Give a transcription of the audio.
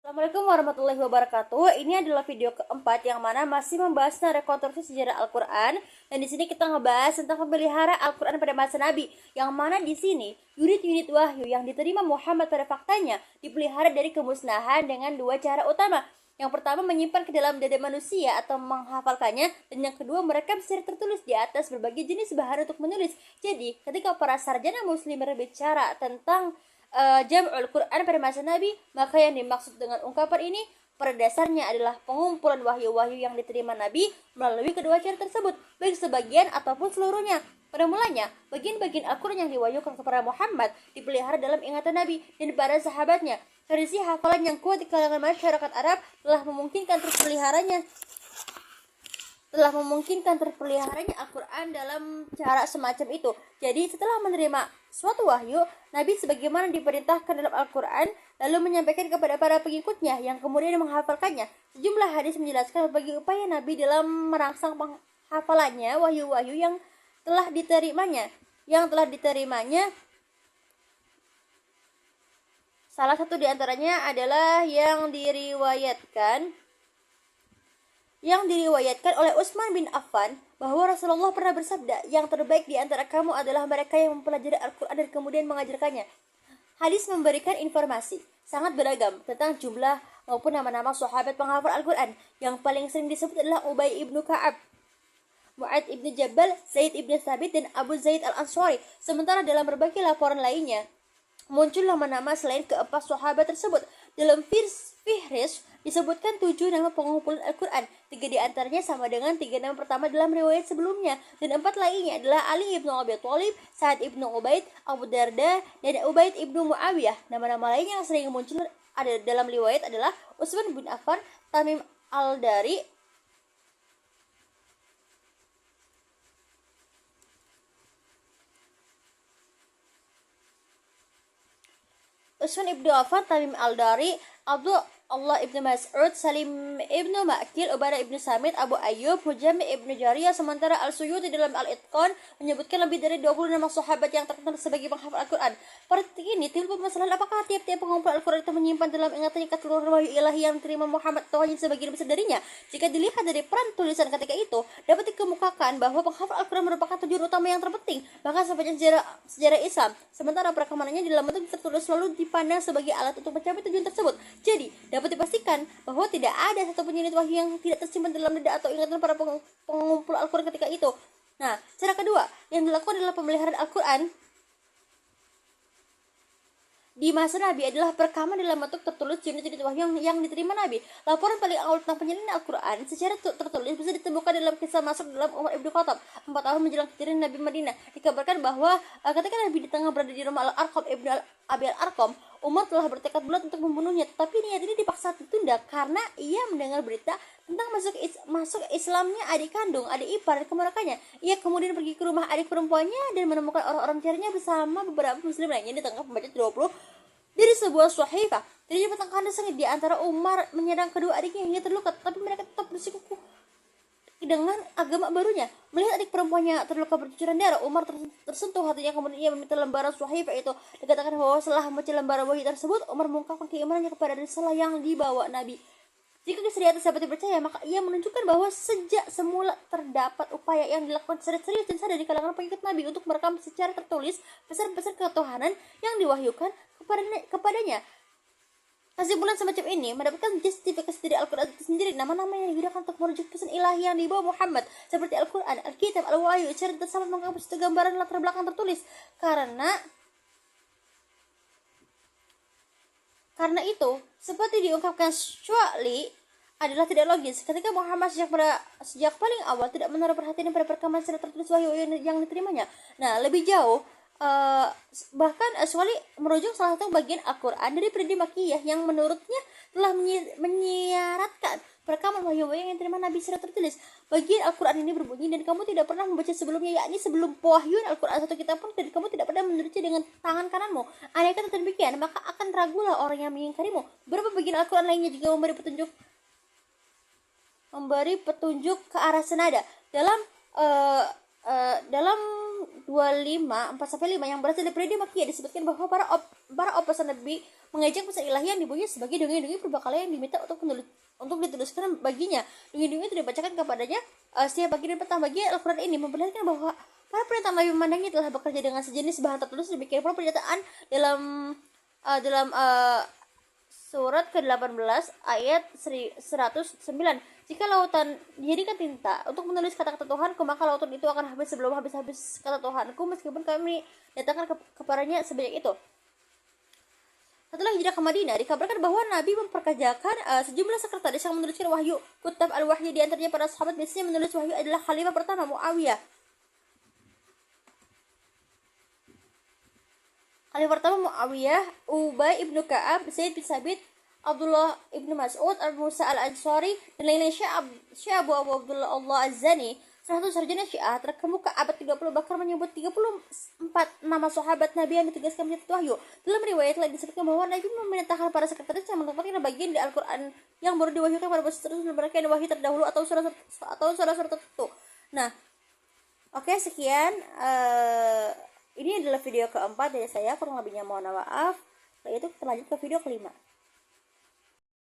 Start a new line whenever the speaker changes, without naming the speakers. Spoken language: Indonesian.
Assalamualaikum warahmatullahi wabarakatuh. Ini adalah video keempat yang mana masih membahas tentang rekonstruksi sejarah Al-Quran. Dan di sini kita ngebahas tentang pemeliharaan Al-Quran pada masa Nabi. Yang mana di sini unit-unit wahyu yang diterima Muhammad pada faktanya dipelihara dari kemusnahan dengan dua cara utama. Yang pertama menyimpan ke dalam dada manusia atau menghafalkannya, dan yang kedua mereka bisa tertulis di atas berbagai jenis bahan untuk menulis. Jadi ketika para sarjana muslim berbicara tentang Jam'ul Quran pada masa Nabi, maka yang dimaksud dengan ungkapan ini pada dasarnya adalah pengumpulan wahyu-wahyu yang diterima Nabi melalui kedua cara tersebut, baik sebagian ataupun seluruhnya. Pada mulanya, bagian-bagian Al-Quran yang diwahyukan kepada Muhammad dipelihara dalam ingatan Nabi dan para sahabatnya. Tradisi hafalan yang kuat di kalangan masyarakat Arab telah memungkinkan terpeliharanya Al-Quran dalam cara semacam itu. Jadi setelah menerima suatu wahyu, Nabi sebagaimana diperintahkan dalam Al-Quran lalu menyampaikan kepada para pengikutnya yang kemudian menghafalkannya. Sejumlah hadis menjelaskan berbagai upaya Nabi dalam merangsang penghafalannya wahyu-wahyu yang telah diterimanya. Salah satu di antaranya adalah yang diriwayatkan oleh Utsman bin Affan bahwa Rasulullah pernah bersabda, yang terbaik di antara kamu adalah mereka yang mempelajari Al-Quran dan kemudian mengajarkannya. Hadis memberikan informasi sangat beragam tentang jumlah maupun nama-nama sahabat penghafal Al-Quran. Yang paling sering disebut adalah Ubay ibnu Ka'ab, Mu'ad ibnu Jabal, Zaid ibnu Thabit, dan Abu Zaid al-Ansari. Sementara dalam berbagai laporan lainnya muncul nama-nama selain keempat sahabat tersebut. Dalam Fihris disebutkan 7 nama pengumpulan Al-Quran. 3 di antaranya sama dengan 3 nama pertama dalam riwayat sebelumnya, dan 4 lainnya adalah Ali ibnu Abi Thalib, Sa'ad ibnu Ubaid, Abu Darda, dan Ubaid ibnu Muawiyah. Nama-nama lain yang sering muncul ada dalam riwayat adalah Utsman bin Affan, Tamim al-Dari, Utsman ibnu Affan, Tamim al-Dari, Abdullah ibnu Mas'ud, Salim ibnu Ma'kil, Ubadah ibnu Samit, Abu Ayyub, Hujami ibnu Jariyah. Sementara Al-Suyuti dalam Al-Itqan menyebutkan lebih dari 20 nama sahabat yang terkenal sebagai penghafal Al-Quran. Pada titik ini timbul permasalahan apakah tiap-tiap pengumpul Al-Quran itu menyimpan dalam ingatannya keseluruhan wahyu ilahi yang diterima Muhammad atau hanya sebagian besar darinya. Jika dilihat dari peran tulisan ketika itu, dapat dikemukakan bahwa penghafal Al-Quran merupakan tujuan utama yang terpenting bahkan sepanjang sejarah Islam. Sementara perkembangannya dalam bentuk tertulis selalu dipandang sebagai alat untuk mencapai tujuan tersebut. Jadi dapat dipastikan bahwa tidak ada satupun unit wahyu yang tidak tersimpan dalam dada atau ingatan para pengumpul Al-Quran ketika itu. Nah, cara kedua yang dilakukan adalah pemeliharaan Al-Quran di masa Nabi adalah perekaman dalam bentuk tertulis unit-unit wahyu yang diterima Nabi. Laporan paling awal tentang penyalinan Al-Quran secara tertulis bisa ditemukan dalam kisah masuk dalam Umar ibnu Khattab 4 tahun menjelang hijrah Nabi Madinah. Dikabarkan bahwa ketika Nabi di tengah berada di rumah Al-Arqam ibnu Abi Al-Arqam, Umar telah bertekad bulat untuk membunuhnya, tetapi niat ini dipaksa ditunda karena ia mendengar berita tentang masuk Islamnya adik kandung, adik ipar, dan keponakannya. Ia kemudian pergi ke rumah adik perempuannya dan menemukan orang-orang carinya bersama beberapa muslim lainnya di tengah pembaca 20 dari sebuah sahifah. Terjadi pertengkaran sengit di antara Umar menyerang kedua adiknya hingga terluka, tetapi mereka tetap bersikukuh dengan agama barunya. Melihat adik perempuannya terluka bercucuran darah, Umar tersentuh hatinya. Kemudian ia meminta lembaran sahifah itu. Dikatakan bahwa setelah membaca lembaran wahyu tersebut, Umar mengungkapkan keimanannya kepada risalah yang dibawa Nabi. Jika kisah di atas dapat dipercaya, maka ia menunjukkan bahwa sejak semula terdapat upaya yang dilakukan secara serius dan sadar di kalangan pengikut Nabi untuk merekam secara tertulis pesan-pesan ketuhanan yang diwahyukan kepadanya. Kesimpulan semacam ini mendapatkan justifikasi dari Al-Quran itu sendiri. Nama-nama yang digunakan untuk merujuk pesan ilahi yang dibawa Muhammad seperti Al-Quran, Al-Kitab, Al-Wahyu secara tersama mengangkat satu gambaran latar belakang tertulis. Karena itu, seperti diungkapkan Syu'ali, adalah tidak logis ketika Muhammad sejak paling awal tidak menaruh perhatian pada perekaman secara tertulis wahyu yang diterimanya. Nah, lebih jauh, bahkan Syu'ali merujuk salah satu bagian Al-Quran dari Peri Makkiyah yang menurutnya telah menyiaratkan perekaman wahyu-wahyu yang diterima Nabi secara tertulis. Bagian Al-Quran ini berbunyi, dan kamu tidak pernah membaca sebelumnya, yakni sebelum pewahyuan Al-Quran satu kitab pun, dan kamu tidak pernah menulisnya dengan tangan kananmu. Andai kata demikian, maka akan ragulah orang yang mengingkarimu. Beberapa bagian Al-Quran lainnya juga memberi petunjuk ke arah senada. Dalam 25 4-5 yang berasal dari periode Makkiyah disebutkan bahwa para opasan Nabi mengejek pesan ilahi yang dibunyi sebagai dongeng-dongeng purbakala yang diminta untuk dituliskan baginya. Dongeng-dongeng itu dibacakan kepadanya setiap pagi dan petang. Bagi Al-Quran ini memperlihatkan bahwa para pendatang Nabi memandangnya telah bekerja dengan sejenis bahan tertulis. Demikian pula pernyataan dalam surat ke-18 ayat 109. Jika lautan dijadikan tinta untuk menulis kata-kata Tuhanku, maka lautan itu akan habis sebelum habis kata Tuhanku, meskipun kami datangkan kepadanya sebanyak itu. Setelah hijrah ke Madinah, dikabarkan bahwa Nabi memperkerjakan sejumlah sekretaris yang menuliskan wahyu, kutab al-wahyi. Di antaranya para sahabat biasanya menulis wahyu adalah khalifah pertama Muawiyah. Khalifah pertama Muawiyah, Ubay ibnu Ka'ab, Zaid bin Sabit, Abdullah ibnu Mas'ud, Abu Musa al-Ansari, dan lainnya. Syekh Abu Abdullah Allah Az-Zani, salah satu sarjana Syiah terkemuka abad 30, bahkan menyebut 34 nama sahabat Nabi yang ditugaskan mencatat wahyu. Dalam riwayat lain disebutkan bahwa Nabi memerintahkan para sekretaris yang menempatkan bagian di Al-Quran yang baru diwahyukan pada bos terus mereka yang wahyu terdahulu atau surah-surah tertentu. Nah, oke, sekian. Ini adalah video keempat dari saya, kurang lebihnya mohon maaf. Setelah itu kita lanjut ke video kelima.